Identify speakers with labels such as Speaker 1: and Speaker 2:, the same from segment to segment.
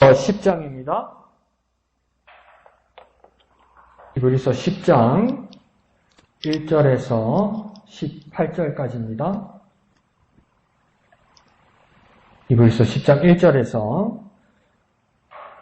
Speaker 1: 10장입니다. 히브리서 10장 1절에서 18절까지입니다. 히브리서 10장 1절에서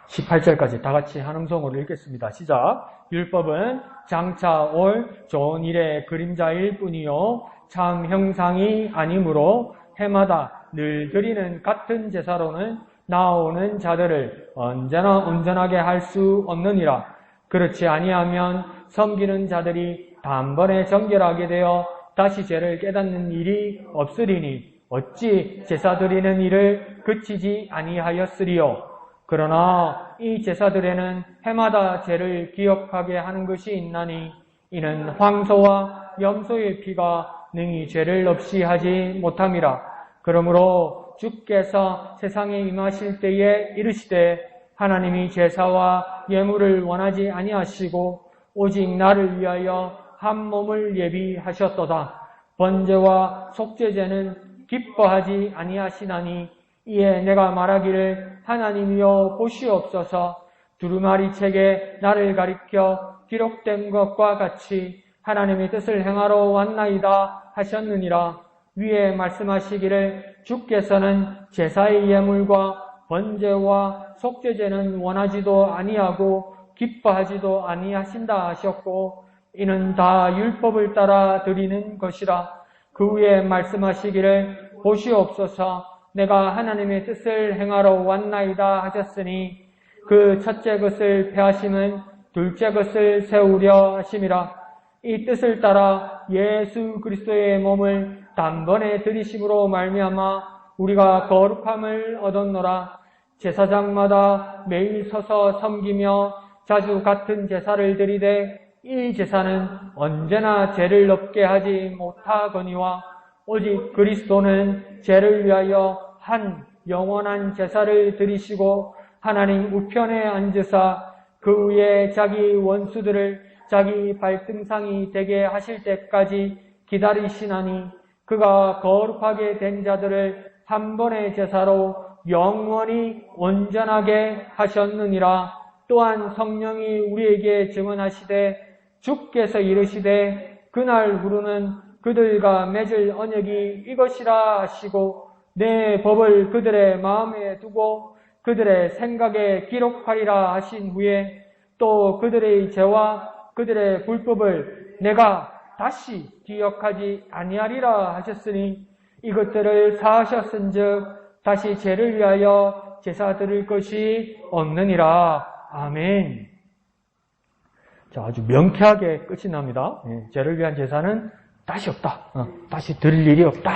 Speaker 1: 18절까지 다 같이 한 음성으로 읽겠습니다. 시작. 율법은 장차 올 좋은 일의 그림자일 뿐이요 참 형상이 아니므로 해마다 늘 드리는 같은 제사로는 나오는 자들을 언제나 온전하게 할 수 없느니라. 그렇지 아니하면 섬기는 자들이 단번에 정결하게 되어 다시 죄를 깨닫는 일이 없으리니 어찌 제사 드리는 일을 그치지 아니하였으리요. 그러나 이 제사들에는 해마다 죄를 기억하게 하는 것이 있나니 이는 황소와 염소의 피가 능히 죄를 없이 하지 못함이라. 그러므로 주께서 세상에 임하실 때에 이르시되 하나님이 제사와 예물을 원하지 아니하시고 오직 나를 위하여 한 몸을 예비하셨도다. 번제와 속죄제는 기뻐하지 아니하시나니 이에 내가 말하기를 하나님이여 보시옵소서. 두루마리 책에 나를 가리켜 기록된 것과 같이 하나님의 뜻을 행하러 왔나이다 하셨느니라. 위에 말씀하시기를 주께서는 제사의 예물과 번제와 속죄제는 원하지도 아니하고 기뻐하지도 아니하신다 하셨고 이는 다 율법을 따라 드리는 것이라. 그 후에 말씀하시기를 보시옵소서. 내가 하나님의 뜻을 행하러 왔나이다 하셨으니 그 첫째 것을 폐하심은 둘째 것을 세우려 하심이라. 이 뜻을 따라 예수 그리스도의 몸을 단번에 드리심으로 말미암아 우리가 거룩함을 얻었노라. 제사장마다 매일 서서 섬기며 자주 같은 제사를 드리되 이 제사는 언제나 죄를 없게 하지 못하거니와 오직 그리스도는 죄를 위하여 한 영원한 제사를 드리시고 하나님 우편에 앉으사 그 위에 자기 원수들을 자기 발등상이 되게 하실 때까지 기다리시나니 그가 거룩하게 된 자들을 한 번의 제사로 영원히 온전하게 하셨느니라. 또한 성령이 우리에게 증언하시되 주께서 이르시되 그날 후로는 그들과 맺을 언약이 이것이라 하시고 내 법을 그들의 마음에 두고 그들의 생각에 기록하리라 하신 후에 또 그들의 죄와 그들의 불법을 내가 다시 기억하지 아니하리라 하셨으니 이것들을 사하셨은즉 다시 죄를 위하여 제사 드릴 것이 없느니라. 아멘. 자, 아주 명쾌하게 끝이 납니다. 죄를 위한 제사는 다시 없다. 다시 드릴 일이 없다.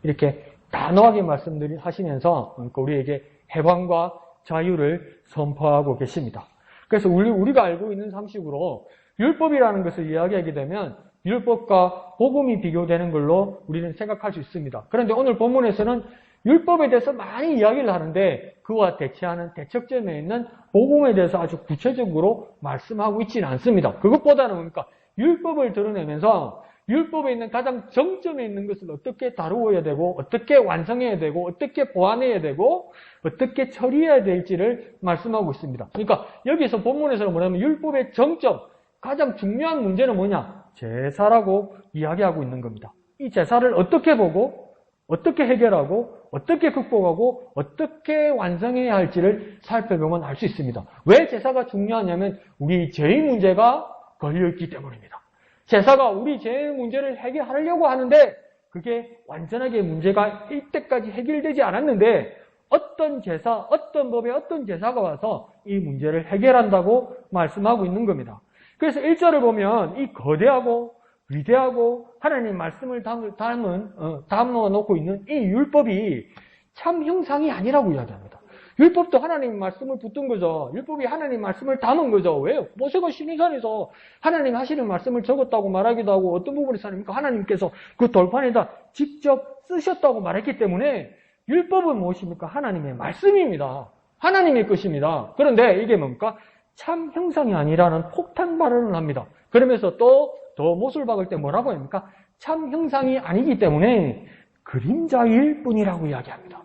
Speaker 1: 이렇게 단호하게 말씀하시면서 우리에게 해방과 자유를 선포하고 계십니다. 그래서 우리가 알고 있는 상식으로 율법이라는 것을 이야기하게 되면 율법과 복음이 비교되는 걸로 우리는 생각할 수 있습니다. 그런데 오늘 본문에서는 율법에 대해서 많이 이야기를 하는데 그와 대치하는 대척점에 있는 복음에 대해서 아주 구체적으로 말씀하고 있지는 않습니다. 그것보다는 뭡니까? 율법을 드러내면서 율법에 있는 가장 정점에 있는 것을 어떻게 다루어야 되고 어떻게 완성해야 되고 어떻게 보완해야 되고 어떻게 처리해야 될지를 말씀하고 있습니다. 그러니까 여기서 본문에서는 뭐냐면 율법의 정점, 가장 중요한 문제는 뭐냐? 제사라고 이야기하고 있는 겁니다. 이 제사를 어떻게 보고 어떻게 해결하고 어떻게 극복하고 어떻게 완성해야 할지를 살펴보면 알 수 있습니다. 왜 제사가 중요하냐면 우리 죄의 문제가 걸려있기 때문입니다. 제사가 우리 죄의 문제를 해결하려고 하는데 그게 완전하게 문제가 이때까지 해결되지 않았는데 어떤 제사, 어떤 법에 어떤 제사가 와서 이 문제를 해결한다고 말씀하고 있는 겁니다. 그래서 1절을 보면 이 거대하고 위대하고 하나님 말씀을 담아 놓고 있는 이 율법이 참 형상이 아니라고 이야기합니다. 율법도 하나님 말씀을 붙든 거죠. 율법이 하나님 말씀을 담은 거죠. 왜요? 모세가 시내산에서 하나님 하시는 말씀을 적었다고 말하기도 하고 어떤 부분에서 하나님께서 그 돌판에다 직접 쓰셨다고 말했기 때문에 율법은 무엇입니까? 하나님의 말씀입니다. 하나님의 것입니다. 그런데 이게 뭡니까? 참 형상이 아니라는 폭탄 발언을 합니다. 그러면서 또 더 못을 박을 때 뭐라고 합니까? 참 형상이 아니기 때문에 그림자일 뿐이라고 이야기합니다.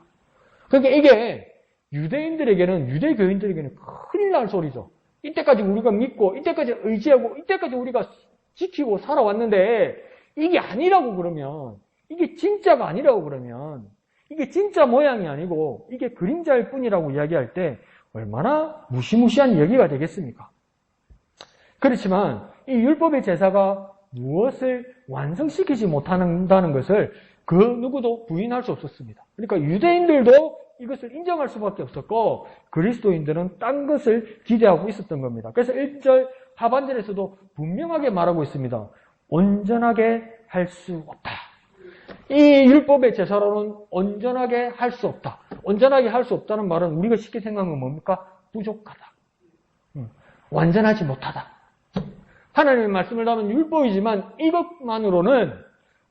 Speaker 1: 그러니까 이게 유대 교인들에게는 큰일 날 소리죠. 이때까지 우리가 믿고, 이때까지 의지하고, 이때까지 우리가 지키고 살아왔는데, 이게 아니라고 그러면, 이게 진짜가 아니라고 그러면, 이게 진짜 모양이 아니고, 이게 그림자일 뿐이라고 이야기할 때, 얼마나 무시무시한 이야기가 되겠습니까? 그렇지만, 이 율법의 제사가 무엇을 완성시키지 못한다는 것을 그 누구도 부인할 수 없었습니다. 그러니까 유대인들도 이것을 인정할 수밖에 없었고 그리스도인들은 딴 것을 기대하고 있었던 겁니다. 그래서 1절 하반절에서도 분명하게 말하고 있습니다. 온전하게 할 수 없다. 이 율법의 제사로는 온전하게 할 수 없다. 온전하게 할 수 없다는 말은 우리가 쉽게 생각하면 뭡니까? 부족하다. 완전하지 못하다. 하나님의 말씀을 담은 율법이지만 이것만으로는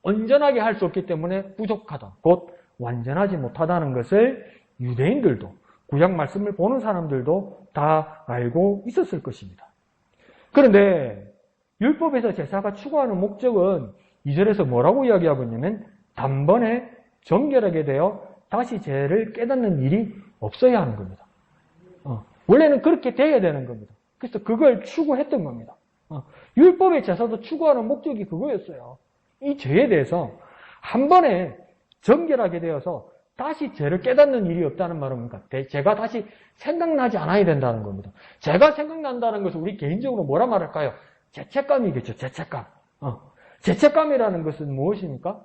Speaker 1: 온전하게 할 수 없기 때문에 부족하다. 곧 완전하지 못하다는 것을 유대인들도 구약 말씀을 보는 사람들도 다 알고 있었을 것입니다. 그런데 율법에서 제사가 추구하는 목적은 2절에서 뭐라고 이야기하고 있냐면 단번에 정결하게 되어 다시 죄를 깨닫는 일이 없어야 하는 겁니다. 원래는 그렇게 돼야 되는 겁니다. 그래서 그걸 추구했던 겁니다. 율법의 제사도 추구하는 목적이 그거였어요. 이 죄에 대해서 한 번에 정결하게 되어서 다시 죄를 깨닫는 일이 없다는 말은 뭡니까? 죄가 다시 생각나지 않아야 된다는 겁니다. 죄가 생각난다는 것을 우리 개인적으로 뭐라 말할까요? 죄책감이겠죠. 죄책감. 죄책감이라는 것은 무엇입니까?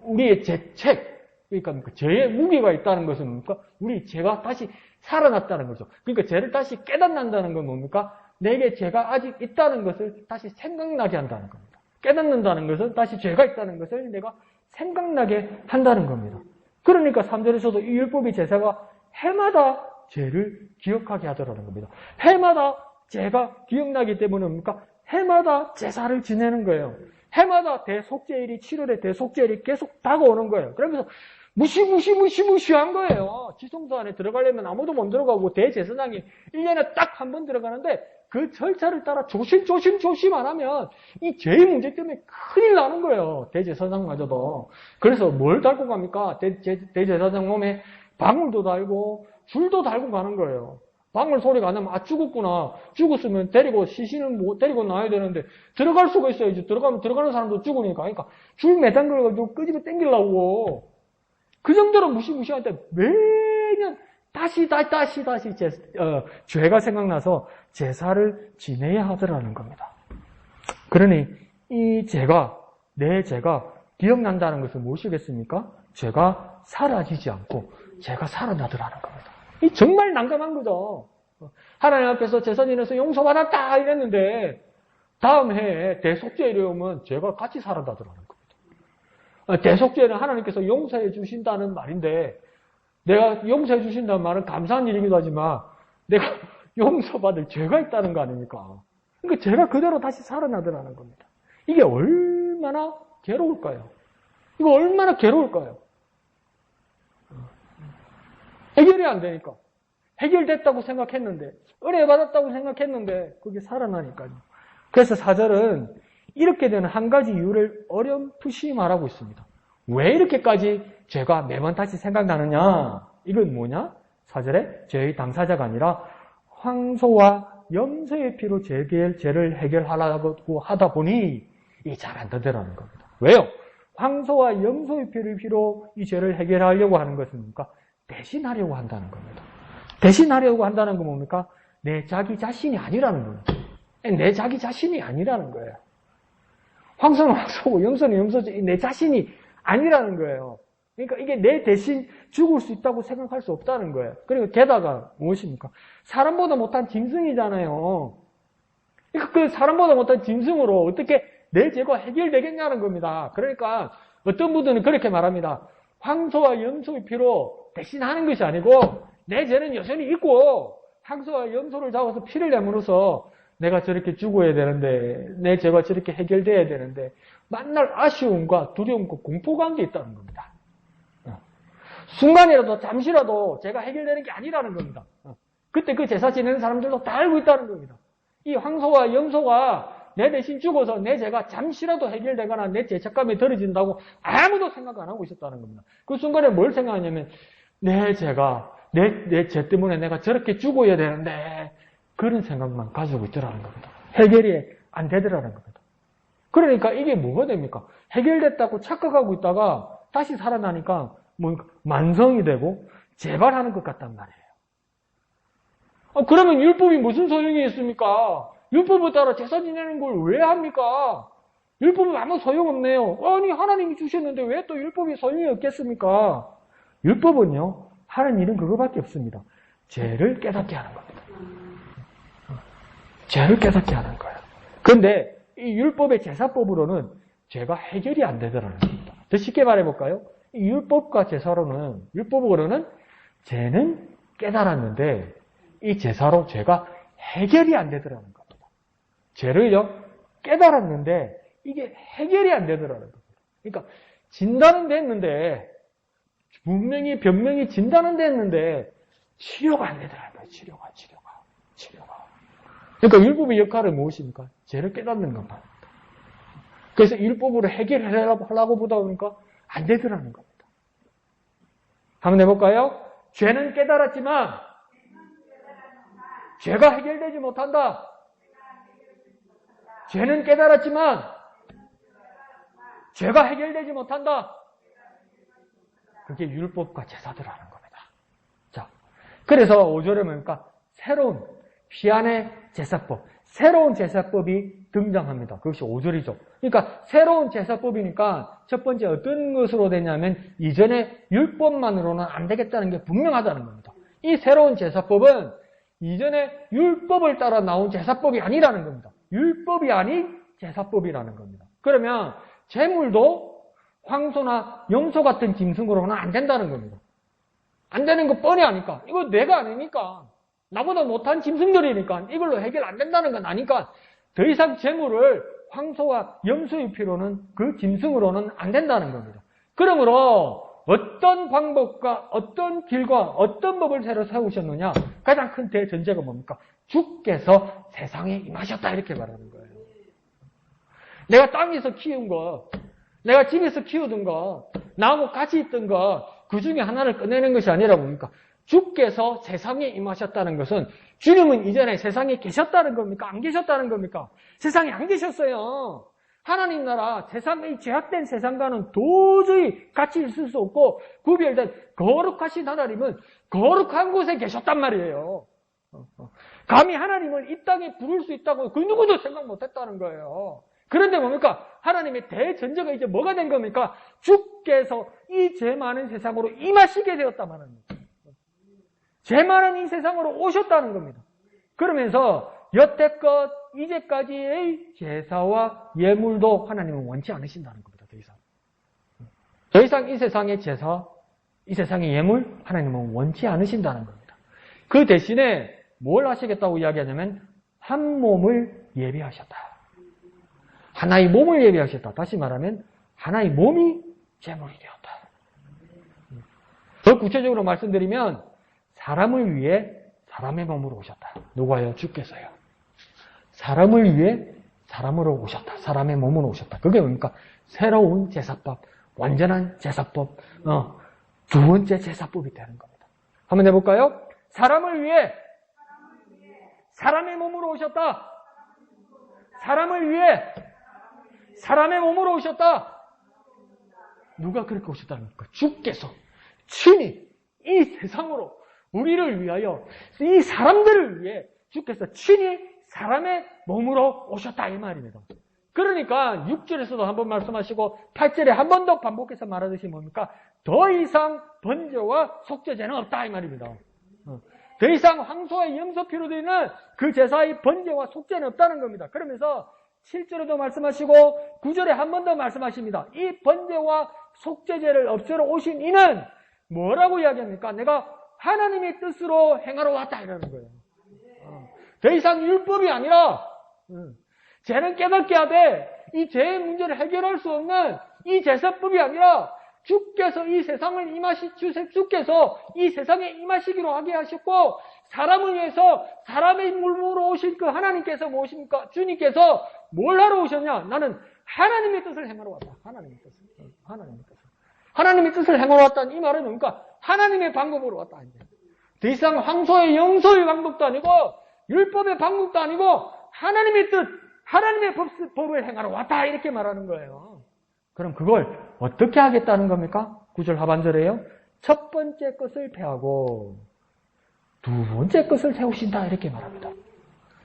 Speaker 1: 우리의 죄책, 그러니까 죄의 무게가 있다는 것은 뭡니까? 우리 죄가 다시 살아났다는 거죠. 그러니까 죄를 다시 깨닫는다는 건 뭡니까? 내게 죄가 아직 있다는 것을 다시 생각나게 한다는 겁니다. 깨닫는다는 것은 다시 죄가 있다는 것을 내가 생각나게 한다는 겁니다. 그러니까 3절에서도 이 율법의 제사가 해마다 죄를 기억하게 하더라는 겁니다. 해마다 죄가 기억나기 때문에 뭡니까? 해마다 제사를 지내는 거예요. 해마다 대속죄일이 7월에 대속죄일이 계속 다가오는 거예요. 그러면서 무시무시한 거예요. 지성소 안에 들어가려면 아무도 못 들어가고 대제사장이 1년에 딱 한 번 들어가는데 그 절차를 따라 조심 안 하면 이 죄의 문제 때문에 큰일 나는 거예요. 대제사장마저도. 그래서 뭘 달고 갑니까? 대제사장 몸에 방울도 달고 줄도 달고 가는 거예요. 방울 소리가 안 나면 아 죽었구나. 죽었으면 시신을 데리고 나와야 되는데 들어갈 수가 있어야지. 들어가는 사람도 죽으니까. 그러니까 줄 매단거려가지고 끄집어 당기려고. 그 정도로 무시무시한데 매년 다시 죄가 생각나서 제사를 지내야 하더라는 겁니다. 그러니 이 내 죄가 기억난다는 것은 무엇이겠습니까? 죄가 사라지지 않고 죄가 살아나더라는 겁니다. 이 정말 난감한 거죠. 하나님 앞에서 제사 지내서 용서받았다 이랬는데 다음 해에 대속죄일이 오면 죄가 같이 살아나더라는 겁니다. 대속죄는 하나님께서 용서해 주신다는 말인데 내가 용서해 주신다는 말은 감사한 일이기도 하지만 내가 용서받을 죄가 있다는 거 아닙니까? 그러니까 죄가 그대로 다시 살아나더라는 겁니다. 이게 얼마나 괴로울까요? 이거 얼마나 괴로울까요? 해결이 안 되니까. 해결됐다고 생각했는데, 은혜받았다고 생각했는데, 그게 살아나니까요. 그래서 4절은 이렇게 되는 한 가지 이유를 어렴풋이 말하고 있습니다. 왜 이렇게까지 죄가 매번 다시 생각나느냐? 이건 뭐냐? 4절에 죄의 당사자가 아니라 황소와 염소의 피로 죄를 해결하려고 하다 보니 이게 잘 안 되더라는 겁니다. 왜요? 황소와 염소의 피로 이 죄를 해결하려고 하는 것은 뭡니까? 대신하려고 한다는 겁니다. 대신하려고 한다는 건 뭡니까? 내 자기 자신이 아니라는 겁니다. 내 자기 자신이 아니라는 거예요. 황소는 황소고 염소는 염소지 내 자신이 아니라는 거예요. 그러니까 이게 내 대신 죽을 수 있다고 생각할 수 없다는 거예요. 그리고 게다가 무엇입니까? 사람보다 못한 짐승이잖아요. 그러니까 그 사람보다 못한 짐승으로 어떻게 내 죄가 해결되겠냐는 겁니다. 그러니까 어떤 분들은 그렇게 말합니다. 황소와 염소의 피로 대신하는 것이 아니고 내 죄는 여전히 있고 황소와 염소를 잡아서 피를 내므로써 내가 저렇게 죽어야 되는데 내 죄가 저렇게 해결돼야 되는데 만날 아쉬움과 두려움과 공포가 게 있다는 겁니다. 순간이라도 잠시라도 죄가 해결되는 게 아니라는 겁니다. 그때 그 제사 지내는 사람들도 다 알고 있다는 겁니다. 이 황소와 염소가 내 대신 죽어서 내 죄가 잠시라도 해결되거나 내 죄책감이 덜어진다고 아무도 생각 안 하고 있었다는 겁니다. 그 순간에 뭘 생각하냐면 내 죄가 내 죄 때문에 내가 저렇게 죽어야 되는데 그런 생각만 가지고 있더라는 겁니다. 해결이 안 되더라는 겁니다. 그러니까 이게 뭐가 됩니까? 해결됐다고 착각하고 있다가 다시 살아나니까 뭐 만성이 되고 재발하는 것 같단 말이에요. 그러면 율법이 무슨 소용이 있습니까? 율법을 따라 제사 지내는 걸 왜 합니까? 율법은 아무 소용없네요. 아니 하나님이 주셨는데 왜 또 율법이 소용이 없겠습니까? 율법은요 하는 일은 그거밖에 없습니다. 죄를 깨닫게 하는 겁니다. 죄를 깨닫게 하는 거예요. 그런데 이 율법의 제사법으로는 죄가 해결이 안 되더라는 겁니다. 더 쉽게 말해볼까요? 이 율법과 율법으로는 죄는 깨달았는데 이 제사로 죄가 해결이 안 되더라는 겁니다. 죄를요 깨달았는데 이게 해결이 안 되더라는 겁니다. 그러니까 진단은 됐는데 병명이 진단은 됐는데 치료가 안 되더라는 거예요. 치료가. 그러니까 율법의 역할은 무엇입니까? 죄를 깨닫는 겁니다. 그래서 율법으로 해결하려고 보다 보니까 안 되더라는 겁니다. 한번 해볼까요? 죄는 깨달았지만 죄가 해결되지 못한다. 죄는 깨달았지만 죄가 해결되지 못한다. 그게 율법과 제사들하는 겁니다. 자, 그래서 5절에 뭡니까? 새로운 피안의 제사법, 새로운 제사법이 등장합니다. 그것이 5절이죠. 그러니까 새로운 제사법이니까 첫 번째 어떤 것으로 되냐면 이전의 율법만으로는 안 되겠다는 게 분명하다는 겁니다. 이 새로운 제사법은 이전에 율법을 따라 나온 제사법이 아니라는 겁니다. 율법이 아닌 제사법이라는 겁니다. 그러면 제물도 황소나 염소 같은 짐승으로는 안 된다는 겁니다. 안 되는 거 뻔히 아니까. 이거 내가 아니니까. 나보다 못한 짐승들이니까 이걸로 해결 안 된다는 건 아니까 더 이상 제물을 황소와 염소의 피로는 그 짐승으로는 안 된다는 겁니다. 그러므로 어떤 방법과 어떤 길과 어떤 법을 새로 세우셨느냐? 가장 큰 대전제가 뭡니까? 주께서 세상에 임하셨다 이렇게 말하는 거예요. 내가 땅에서 키운 거, 내가 집에서 키우던 거, 나하고 같이 있던 거, 그 중에 하나를 꺼내는 것이 아니라 뭡니까? 주께서 세상에 임하셨다는 것은 주님은 이전에 세상에 계셨다는 겁니까? 안 계셨다는 겁니까? 세상에 안 계셨어요. 하나님 나라, 세상의 죄악된 세상과는 도저히 같이 있을 수 없고 구별된 거룩하신 하나님은 거룩한 곳에 계셨단 말이에요. 감히 하나님을 이 땅에 부를 수 있다고 그 누구도 생각 못했다는 거예요. 그런데 뭡니까? 하나님의 대전제가 이제 뭐가 된 겁니까? 주께서 이 죄 많은 세상으로 임하시게 되었단 말입니다. 죄 많은 이 세상으로 오셨다는 겁니다. 그러면서 여태껏 이제까지의 제사와 예물도 하나님은 원치 않으신다는 겁니다. 더 이상 이 세상의 제사, 이 세상의 예물 하나님은 원치 않으신다는 겁니다. 그 대신에 뭘 하시겠다고 이야기하냐면 한 몸을 예비하셨다. 하나의 몸을 예비하셨다. 다시 말하면 하나의 몸이 제물이 되었다. 더 구체적으로 말씀드리면 사람을 위해 사람의 몸으로 오셨다. 누가요? 주께서요. 사람을 위해 사람으로 오셨다. 사람의 몸으로 오셨다. 그게 뭡니까? 새로운 제사법, 완전한 제사법, 두 번째 제사법이 되는 겁니다. 한번 해볼까요? 사람을 위해 사람의 몸으로 오셨다. 사람을 위해 사람의 몸으로 오셨다. 누가 그렇게 오셨다는 겁니까? 주께서 친히 이 세상으로 우리를 위하여 이 사람들을 위해 주께서 친히 사람의 몸으로 오셨다 이 말입니다. 그러니까 6절에서도 한번 말씀하시고 8절에 한 번 더 반복해서 말하듯이 뭡니까? 더 이상 번제와 속죄제는 없다 이 말입니다. 더 이상 황소와 염소피로 되는 그 제사의 번제와 속죄는 없다는 겁니다. 그러면서 7절에도 말씀하시고 9절에 한 번 더 말씀하십니다. 이 번제와 속죄제를 없애러 오신 이는 뭐라고 이야기합니까? 내가 하나님의 뜻으로 행하러 왔다 이러는 거예요. 더 이상 율법이 아니라 죄는 깨닫게 하되 이 죄의 문제를 해결할 수 없는 이 제사법이 아니라 주께서 이 세상을 주께서 이 세상에 임하시기로 하게 하셨고 사람을 위해서 사람의 몸으로 오신 그 하나님께서 무엇입니까? 주님께서 뭘 하러 오셨냐? 나는 하나님의 뜻을 행하러 왔다. 하나님의 뜻을 행하러 왔다는 이 말은 뭡니까? 하나님의 방법으로 왔다. 이제. 더 이상 황소의 영소의 방법도 아니고 율법의 방법도 아니고 하나님의 뜻, 하나님의 법을 행하러 왔다 이렇게 말하는 거예요. 그럼 그걸 어떻게 하겠다는 겁니까? 9절 하반절에요. 첫 번째 것을 폐하고 두 번째 것을 세우신다 이렇게 말합니다.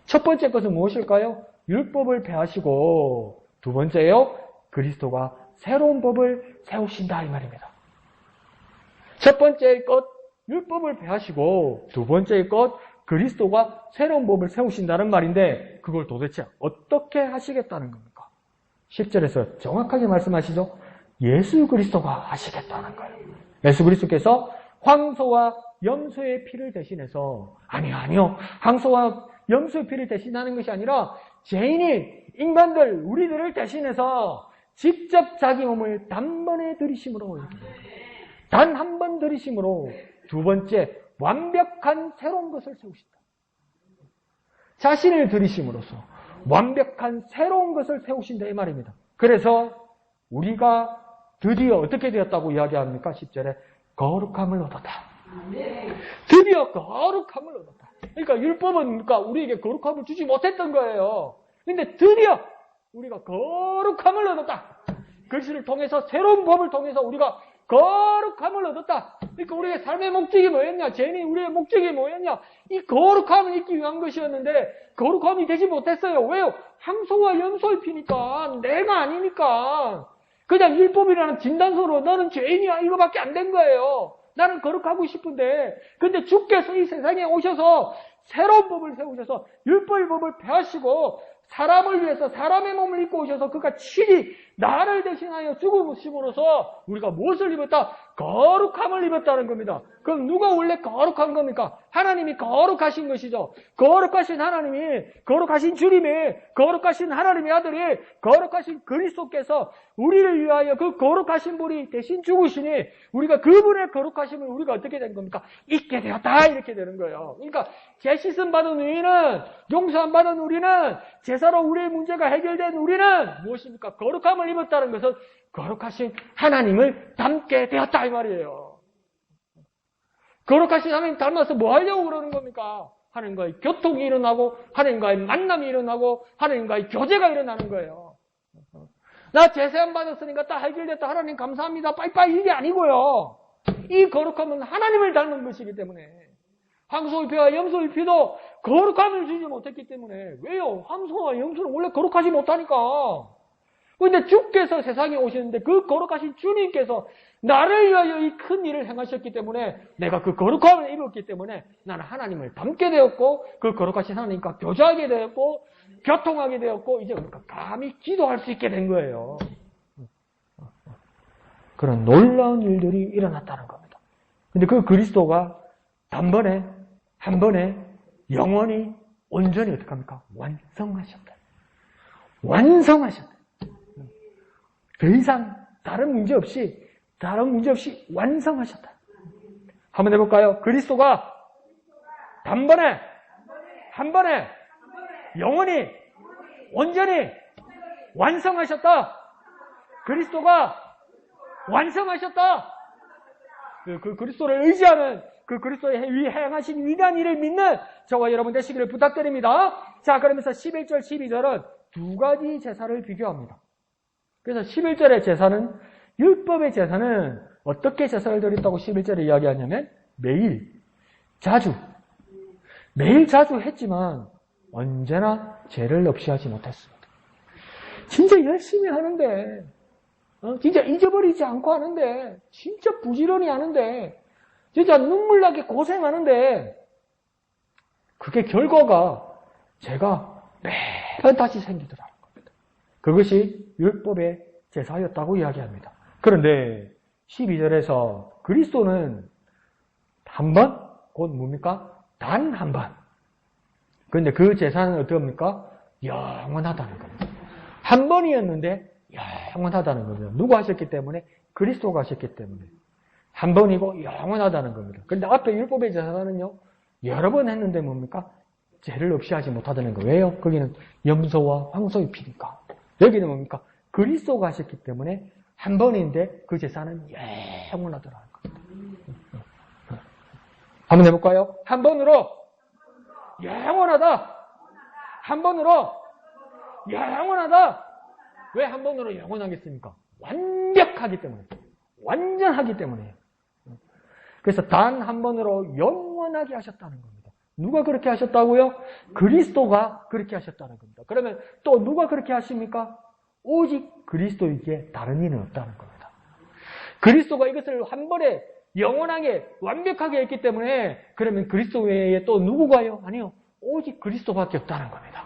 Speaker 1: 첫 번째 것은 무엇일까요? 율법을 폐하시고 두 번째요. 그리스도가 새로운 법을 세우신다 이 말입니다. 첫 번째 것 율법을 폐하시고 두 번째 것 그리스도가 새로운 법을 세우신다는 말인데 그걸 도대체 어떻게 하시겠다는 겁니까? 10절에서 정확하게 말씀하시죠. 예수 그리스도가 하시겠다는 거예요. 예수 그리스도께서 황소와 염소의 피를 대신해서 아니요. 황소와 염소의 피를 대신하는 것이 아니라 죄인이 인간들 우리들을 대신해서 직접 자기 몸을 단번에 들이심으로 단 한 번 들이심으로 두 번째 완벽한 새로운 것을 세우신다. 자신을 들이심으로써 완벽한 새로운 것을 세우신다 이 말입니다. 그래서 우리가 드디어 어떻게 되었다고 이야기합니까? 10절에 거룩함을 얻었다. 드디어 거룩함을 얻었다. 그러니까 율법은 그러니까 우리에게 거룩함을 주지 못했던 거예요. 근데 드디어 우리가 거룩함을 얻었다. 그리스도를 통해서 새로운 법을 통해서 우리가 거룩함을 얻었다. 그러니까 우리의 삶의 목적이 뭐였냐? 죄인이 우리의 목적이 뭐였냐? 이 거룩함을 잊기 위한 것이었는데 거룩함이 되지 못했어요. 왜요? 황소와 염소의 피니까 내가 아니니까 그냥 율법이라는 진단서로 너는 죄인이야 이거밖에 안 된 거예요. 나는 거룩하고 싶은데 근데 주께서 이 세상에 오셔서 새로운 법을 세우셔서 율법의 법을 폐하시고 사람을 위해서 사람의 몸을 입고 오셔서 그가 친히 나를 대신하여 죽으심으로써 우리가 무엇을 입었다? 거룩함을 입었다는 겁니다. 그럼 누가 원래 거룩한 겁니까? 하나님이 거룩하신 것이죠. 거룩하신 하나님이, 거룩하신 주님이, 거룩하신 하나님의 아들이, 거룩하신 그리스도께서 우리를 위하여 그 거룩하신 분이 대신 죽으시니 우리가 그분의 거룩하심을 우리가 어떻게 된 겁니까? 잊게 되었다 이렇게 되는 거예요. 그러니까 죄 씻음 받은 우리는, 용서함 받은 우리는, 제사로 우리의 문제가 해결된 우리는 무엇입니까? 거룩함을 입었다는 것은 거룩하신 하나님을 닮게 되었다 이 말이에요. 거룩하신 하나님 닮아서 뭐 하려고 그러는 겁니까? 하나님과의 교통이 일어나고 하나님과의 만남이 일어나고 하나님과의 교제가 일어나는 거예요. 나 제사함 받았으니까 다 해결됐다. 하나님 감사합니다. 빠이빠이 이게 아니고요. 이 거룩함은 하나님을 닮은 것이기 때문에 황소의 피와 염소의 피도 거룩함을 주지 못했기 때문에 왜요? 황소와 염소는 원래 거룩하지 못하니까. 그런데 주께서 세상에 오셨는데 그 거룩하신 주님께서 나를 위하여 이 큰 일을 행하셨기 때문에 내가 그 거룩함을 입었기 때문에 나는 하나님을 닮게 되었고 그 거룩하신 하나님과 교제하게 되었고 교통하게 되었고 이제 감히 기도할 수 있게 된 거예요. 그런 놀라운 일들이 일어났다는 겁니다. 근데 그 그리스도가 단번에 한 번에 영원히 온전히 어떻게 합니까? 완성하셨다. 완성하셨다. 더 이상 다른 문제 없이 완성하셨다. 한번 해볼까요? 그리스도가 단번에 한 번에 영원히 온전히 완성하셨다. 그리스도가 완성하셨다. 그 그리스도를 의지하는 그 그리스도의 행하신 위대한 일을 믿는 저와 여러분 되시기를 부탁드립니다. 자, 그러면서 11절, 12절은 두 가지 제사를 비교합니다. 그래서 11절의 제사는 율법의 제사는 어떻게 제사를 드렸다고 11절에 이야기하냐면 매일 자주 했지만 언제나 죄를 없이 하지 못했습니다. 진짜 열심히 하는데 진짜 잊어버리지 않고 하는데 진짜 부지런히 하는데 진짜 눈물나게 고생하는데 그게 결과가 제가 매번 다시 생기더라는 겁니다. 그것이 율법의 제사였다고 이야기합니다. 그런데 12절에서 그리스도는 한 번, 곧 뭡니까? 단 한 번. 그런데 그 제사는 어떻습니까? 영원하다는 겁니다. 한 번이었는데 영원하다는 겁니다. 누가 하셨기 때문에? 그리스도가 하셨기 때문에. 한 번이고 영원하다는 겁니다. 그런데 앞에 율법의 제사는요, 여러 번 했는데 뭡니까? 죄를 없이 하지 못하다는 거예요. 왜요? 거기는 염소와 황소의 피니까. 여기는 뭡니까? 그리스도가 하셨기 때문에 한 번인데 그 제사는 영원하더라는 겁니다. 한번 해볼까요? 한 번으로 영원하다. 한 번으로 영원하다. 왜 한 번으로 영원하겠습니까? 완벽하기 때문에. 완전하기 때문에. 그래서 단 한 번으로 영원하게 하셨다는 겁니다. 누가 그렇게 하셨다고요? 그리스도가 그렇게 하셨다는 겁니다. 그러면 또 누가 그렇게 하십니까? 오직 그리스도이기에 다른 이는 없다는 겁니다. 그리스도가 이것을 한 번에 영원하게 완벽하게 했기 때문에 그러면 그리스도 외에 또 누구가요? 아니요. 오직 그리스도밖에 없다는 겁니다.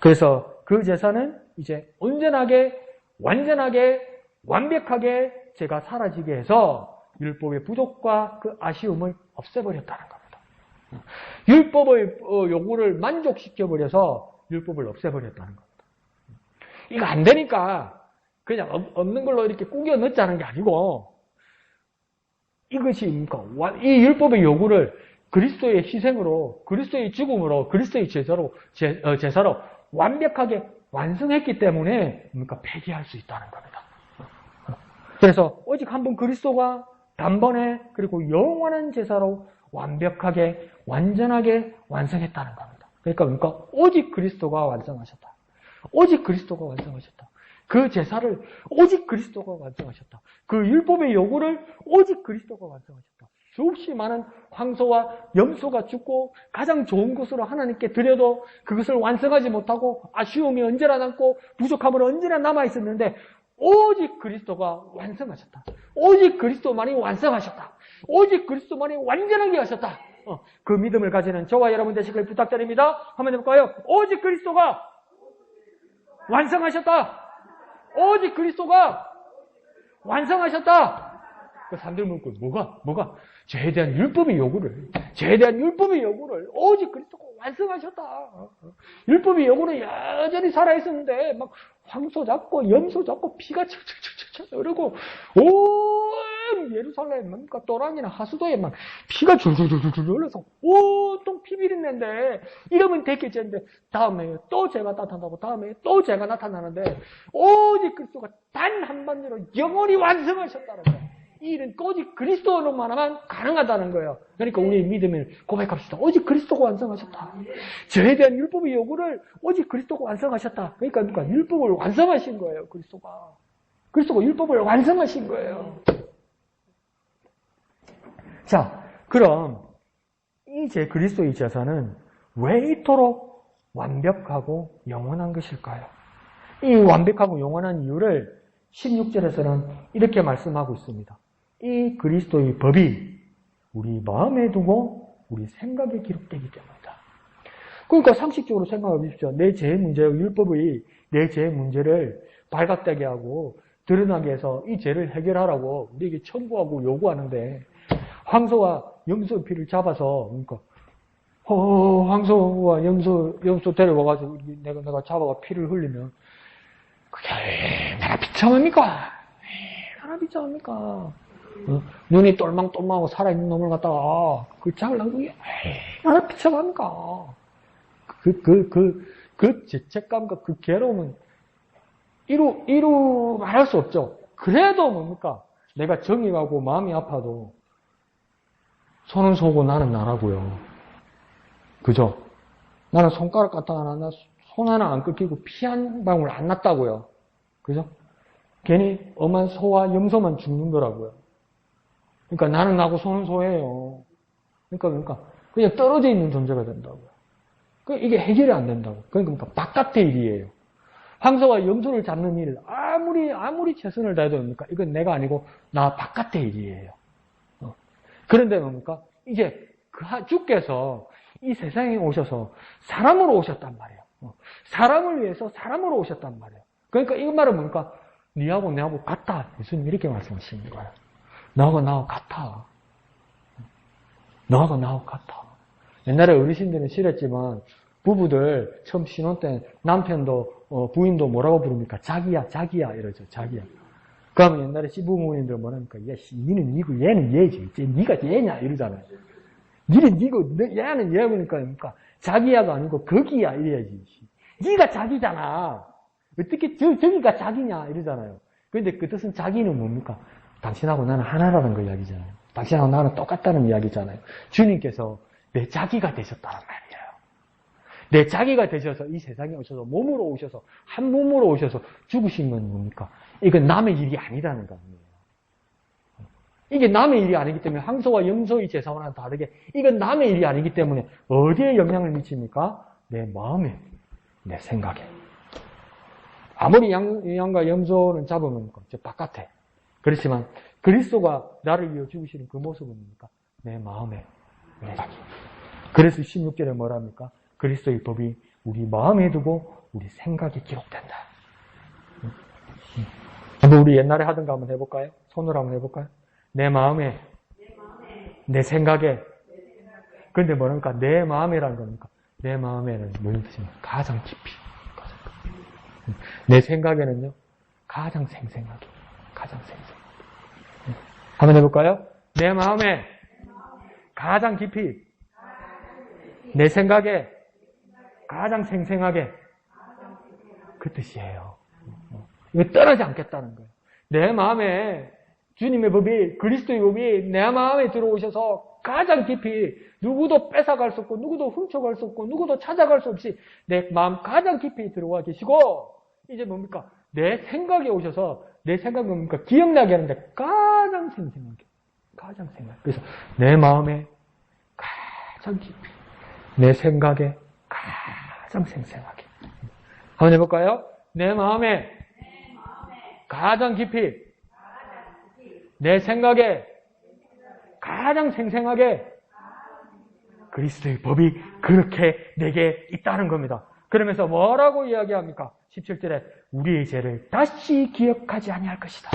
Speaker 1: 그래서 그 제사는 이제 온전하게 완전하게 완벽하게 제가 사라지게 해서 율법의 부족과 그 아쉬움을 없애버렸다는 겁니다. 율법의 요구를 만족시켜버려서 율법을 없애버렸다는 겁니다. 이거 안 되니까 그냥 없는 걸로 이렇게 꾸겨 넣자는 게 아니고 이것이 이 율법의 요구를 그리스도의 희생으로, 그리스도의 죽음으로, 그리스도의 제사로 완벽하게 완성했기 때문에 폐기할 수 있다는 겁니다. 그래서 오직 한 번 그리스도가 단번에 그리고 영원한 제사로 완벽하게 완전하게 완성했다는 겁니다. 그러니까 오직 그리스도가 완성하셨다. 오직 그리스도가 완성하셨다. 그 제사를 오직 그리스도가 완성하셨다. 그 율법의 요구를 오직 그리스도가 완성하셨다. 수없이 많은 황소와 염소가 죽고 가장 좋은 것으로 하나님께 드려도 그것을 완성하지 못하고 아쉬움이 언제나 남고 부족함은 언제나 남아있었는데 오직 그리스도가 완성하셨다. 오직 그리스도만이 완성하셨다. 오직 그리스도만이 완전하게 하셨다. 그 믿음을 가지는 저와 여러분 되시길 부탁드립니다. 한번 해볼까요? 오직 그리스도가 완성하셨다. 오직 그리스도가 완성하셨다. 그 사람들 묻고 뭐가? 죄에 대한 율법의 요구를 오직 그리스도가 완성하셨다. 율법의 요구는 여전히 살아있었는데 막 황소 잡고 염소 잡고 피가 철철철철 흐르고 온 예루살렘 뭡니까 또랑이나 하수도에 막 피가 줄줄줄줄 흘러서 온통 피비린내인데 이러면 됐겠지는데 다음에 또 죄가 나타나고 다음에 또 죄가 나타나는데 오직 그리스도가 단 한 번으로 영원히 완성하셨다는 거예요. 이 일은 오직 그리스도로만 하면 가능하다는 거예요. 그러니까 우리의 믿음을 고백합시다. 오직 그리스도가 완성하셨다. 죄에 대한 율법의 요구를 오직 그리스도가 완성하셨다. 그러니까 율법을 완성하신 거예요. 그리스도가 율법을 완성하신 거예요. 자, 그럼 이 그리스도의 제사는 왜 이토록 완벽하고 영원한 것일까요? 이 완벽하고 영원한 이유를 16절에서는 이렇게 말씀하고 있습니다. 이 그리스도의 법이 우리 마음에 두고 우리 생각에 기록되기 때문이다. 그러니까 상식적으로 생각해 보십시오. 내 죄의 문제와 율법의 내 죄의 문제를 발각되게 하고 드러나게 해서 이 죄를 해결하라고 우리에게 청구하고 요구하는데 황소와 염소의 피를 잡아서 그러니까 황소와 염소 데려와가지고 내가 잡아가 피를 흘리면 그게 얼마나 비참합니까? 얼마나 비참합니까? 눈이 똘망똘망하고 살아있는 놈을 갖다가 그 잡으려고 그게 얼마나 비참합니까? 그 죄책감과 그 괴로움은 이루 말할 수 없죠. 그래도 뭡니까? 내가 정이 가고 마음이 아파도 손은 쏘고 나는 나라고요. 그죠? 나는 손가락 갖다가 손 하나 안 끊기고 피 한 방울 안 났다고요. 그죠? 괜히 엄한 소와 염소만 죽는 거라고요. 그러니까 나는 나고 소는 소예요. 그러니까 그냥 떨어져 있는 존재가 된다고요. 이게 해결이 안 된다고. 그러니까 바깥의 일이에요. 황소와 염소를 잡는 일 아무리 최선을 다해도 뭡니까? 이건 내가 아니고 나 바깥의 일이에요. 그런데 뭡니까? 이제 주께서 이 세상에 오셔서 사람으로 오셨단 말이에요. 사람을 위해서 사람으로 오셨단 말이에요. 그러니까 이 말은 뭡니까? 니하고 내하고 같다. 예수님 이렇게 말씀하시는 거예요. 너하고 같아. 너하고 나하고 같아. 옛날에 어르신들은 싫었지만 부부들 처음 신혼 때 남편도 부인도 뭐라고 부릅니까? 자기야 이러죠. 자기야. 그러면 옛날에 시부모님들 뭐랍니까? 야, 니는 니고 얘는 얘지. 니가 얘냐 이러잖아요. 니는 니고 얘는 얘 그러니까 자기야가 아니고 거기야 이래야지. 니가 자기잖아. 어떻게 저기가 자기냐 이러잖아요. 그런데 그 뜻은 자기는 뭡니까? 당신하고 나는 하나라는 걸 이야기잖아요. 당신하고 나는 똑같다는 이야기잖아요. 주님께서 내 자기가 되셨다는 말이에요. 내 자기가 되셔서 이 세상에 오셔서 몸으로 오셔서 한 몸으로 오셔서 죽으신 건 뭡니까? 이건 남의 일이 아니라는 거 아니에요. 이게 남의 일이 아니기 때문에 황소와 염소의 제사와는 다르게 이건 남의 일이 아니기 때문에 어디에 영향을 미칩니까? 내 마음에, 내 생각에. 아무리 양과 염소는 잡으면 저 바깥에. 그렇지만 그리스도가 나를 위해 죽으시는 그 모습은 뭡니까? 내 마음에, 생각이. 그래서 16절에 뭐랍니까? 그리스도의 법이 우리 마음에 두고 우리 생각에 기록된다. 한번 우리 옛날에 하던 거 한번 해볼까요? 손으로 한번 해볼까요? 내 마음에, 내 생각에. 근데 뭐랍니까? 내 마음에라는 겁니까? 내 마음에는 무슨 뜻입니까? 가장 깊이. 내 생각에는요, 가장 생생하게. 가장 생생하게. 한번 해볼까요? 내 마음에, 가장 깊이. 내 생각에, 가장 생생하게. 그 뜻이에요. 이거 떠나지 않겠다는 거예요. 내 마음에, 주님의 법이, 그리스도의 법이 내 마음에 들어오셔서 가장 깊이 누구도 뺏어갈 수 없고 누구도 훔쳐갈 수 없고 누구도 찾아갈 수 없이 내 마음 가장 깊이 들어와 계시고 이제 뭡니까? 내 생각에 오셔서 내 생각이 뭡니까? 기억나게 하는데 가장 생생하게 가장 생생하게 그래서 내 마음에 가장 깊이 내 생각에 가장 생생하게 한번 해볼까요? 내 마음에 가장 깊이 내 생각에 가장 생생하게 그리스도의 법이 그렇게 내게 있다는 겁니다. 그러면서 뭐라고 이야기합니까? 17절에 우리의 죄를 다시 기억하지 아니할 것이다.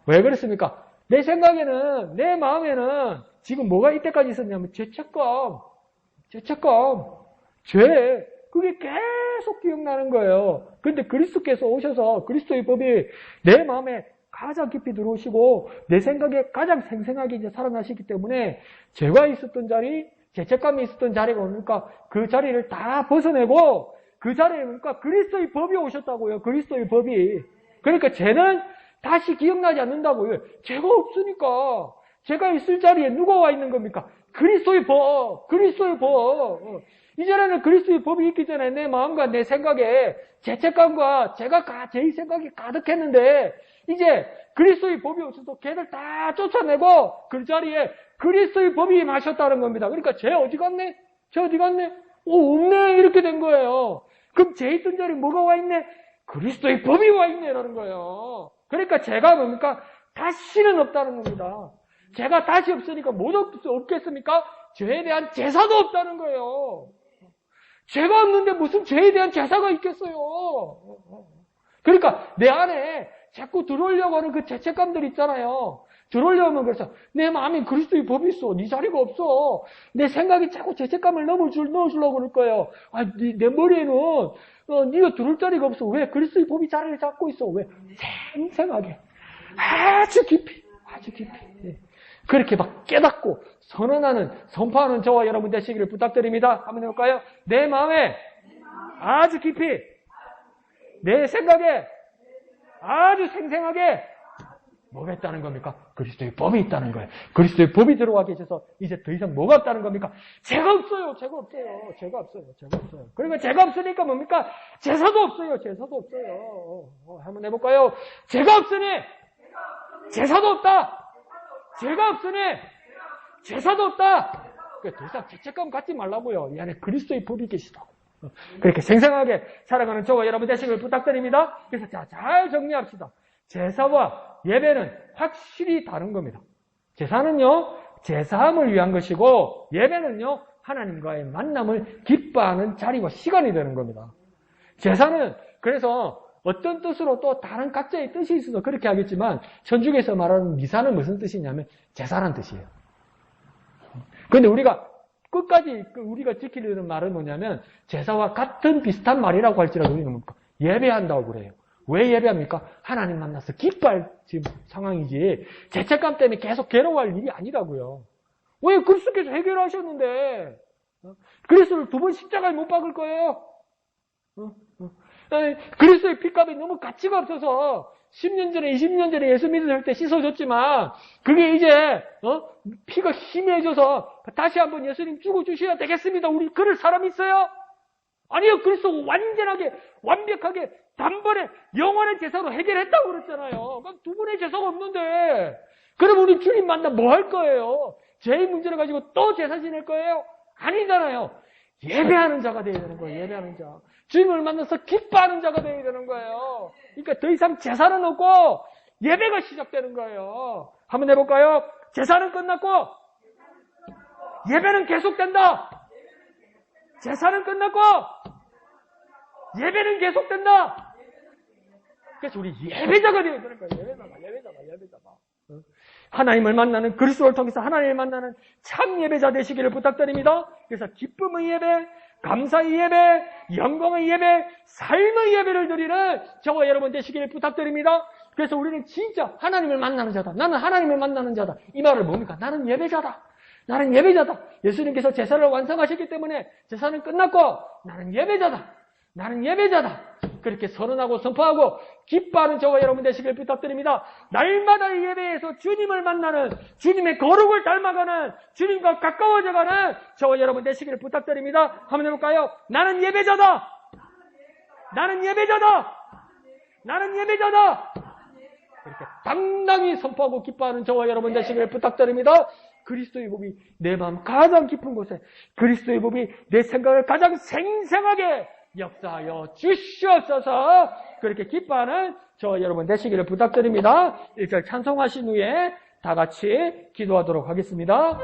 Speaker 1: 왜 그렇습니까? 내 생각에는 내 마음에는 지금 뭐가 이때까지 있었냐면 죄책감, 죄 그게 계속 기억나는 거예요. 그런데 그리스도께서 오셔서 그리스도의 법이 내 마음에 가장 깊이 들어오시고 내 생각에 가장 생생하게 이제 살아나시기 때문에 죄가 있었던 자리, 죄책감이 있었던 자리가 뭡니까? 그 자리를 다 벗어내고 그 자리에 뭡니까? 그리스도의 법이 오셨다고요. 그리스도의 법이. 그러니까 죄는 다시 기억나지 않는다고요. 죄가 없으니까 죄가 있을 자리에 누가 와 있는 겁니까? 그리스도의 법, 그리스도의 법. 이전에는 그리스도의 법이 있기 전에 내 마음과 내 생각에 죄책감과 죄의 생각이 가득했는데 이제 그리스도의 법이 없어서 걔를 다 쫓아내고 그 자리에 그리스도의 법이 임하셨다는 겁니다. 그러니까 죄 어디 갔네? 죄 어디 갔네? 없네. 이렇게 된 거예요. 그럼 죄 있던 자리에 뭐가 와 있네? 그리스도의 법이 와 있네라는 거예요. 그러니까 죄가 뭡니까? 다시는 없다는 겁니다. 죄가 다시 없으니까 뭐 없겠습니까? 죄에 대한 제사도 없다는 거예요. 죄가 없는데 무슨 죄에 대한 제사가 있겠어요. 그러니까 내 안에 자꾸 들어오려고 하는 그 죄책감들 있잖아요. 들어오려면 그래서 내 마음에 그리스도의 법이 있어. 네 자리가 없어. 내 생각이 자꾸 죄책감을 넣어주려고 그럴 거예요. 아, 내 머리에는 네가 들어올 자리가 없어. 왜? 그리스도의 법이 자리를 잡고 있어. 왜? 생생하게. 아주 깊이. 그렇게 막 깨닫고 선포하는 저와 여러분 되시기를 부탁드립니다. 한번 해볼까요? 내 마음에 아주 깊이 내 생각에 아주 생생하게 뭐가 있다는 겁니까? 그리스도의 법이 있다는 거예요. 그리스도의 법이 들어와 계셔서 이제 더 이상 뭐가 없다는 겁니까? 죄가 없어요. 그러니까 죄가 없으니까 뭡니까? 제사도 없어요. 한번 해볼까요? 죄가 없으니 제사도 없다. 죄가 없으니 제사도 없다. 더 이상 죄책감 갖지 말라고요. 이 안에 그리스도의 법이 계시다고. 그렇게 생생하게 살아가는 저와 여러분 되시길 부탁드립니다. 그래서 잘 정리합시다. 제사와 예배는 확실히 다른 겁니다. 제사는요, 제사함을 위한 것이고 예배는요, 하나님과의 만남을 기뻐하는 자리와 시간이 되는 겁니다. 제사는 그래서 어떤 뜻으로 또 다른 각자의 뜻이 있어서 그렇게 하겠지만 천주교에서 말하는 미사는 무슨 뜻이냐면 제사라는 뜻이에요. 그런데 우리가 끝까지 우리가 지키려는 말은 뭐냐면 제사와 같은 비슷한 말이라고 할지라도 우리는 뭡니까? 예배한다고 그래요. 왜 예배합니까? 하나님 만나서 기뻐할 지금 상황이지 죄책감 때문에 계속 괴로워할 일이 아니라고요. 왜? 그리스도께서 해결하셨는데 그리스도를 2번 십자가에 못 박을 거예요? 그리스도의 피값이 너무 가치가 없어서 10년 전에, 20년 전에 예수 믿을 때 씻어줬지만, 그게 이제, 피가 희미해져서 다시 한번 예수님 죽어주셔야 되겠습니다. 우리 그럴 사람 있어요? 아니요, 그리스도 완전하게, 완벽하게, 단번에 영원의 제사로 해결했다고 그랬잖아요. 그럼 두 분의 제사가 없는데, 그럼 우리 주님 만나 뭐 할 거예요? 죄의 문제를 가지고 또 제사 지낼 거예요? 아니잖아요. 예배하는 자가 되어야 되는 거예요, 예배하는 자. 주님을 만나서 기뻐하는 자가 되어야 되는 거예요. 그러니까 더 이상 제사는 없고, 예배가 시작되는 거예요. 한번 해볼까요? 제사는 끝났고, 예배는 계속된다. 제사는 끝났고, 예배는 계속된다. 그래서 우리 예배자가 되어야 되는 거예요. 예배자가. 하나님을 만나는, 그리스도를 통해서 하나님을 만나는 참 예배자 되시기를 부탁드립니다. 그래서 기쁨의 예배, 감사의 예배, 영광의 예배, 삶의 예배를 드리는 저와 여러분 되시기를 부탁드립니다. 그래서 우리는 진짜 하나님을 만나는 자다. 나는 하나님을 만나는 자다. 이 말을 뭡니까? 나는 예배자다. 나는 예배자다. 예수님께서 제사를 완성하셨기 때문에 제사는 끝났고 나는 예배자다. 나는 예배자다. 그렇게 선언하고 선포하고 기뻐하는 저와 여러분 되시길 부탁드립니다. 날마다의 예배에서 주님을 만나는, 주님의 거룩을 닮아가는, 주님과 가까워져가는 저와 여러분 되시길 부탁드립니다. 한번 해볼까요? 나는 예배자다. 나는 예배자다. 나는 예배자다. 이렇게 당당히 선포하고 기뻐하는 저와 여러분 되시길 부탁드립니다. 그리스도의 법이 내 마음 가장 깊은 곳에, 그리스도의 법이 내 생각을 가장 생생하게 역사하여 주시옵소서. 그렇게 기뻐하는 저와 여러분 되시기를 부탁드립니다. 1절 찬송하신 후에 다 같이 기도하도록 하겠습니다.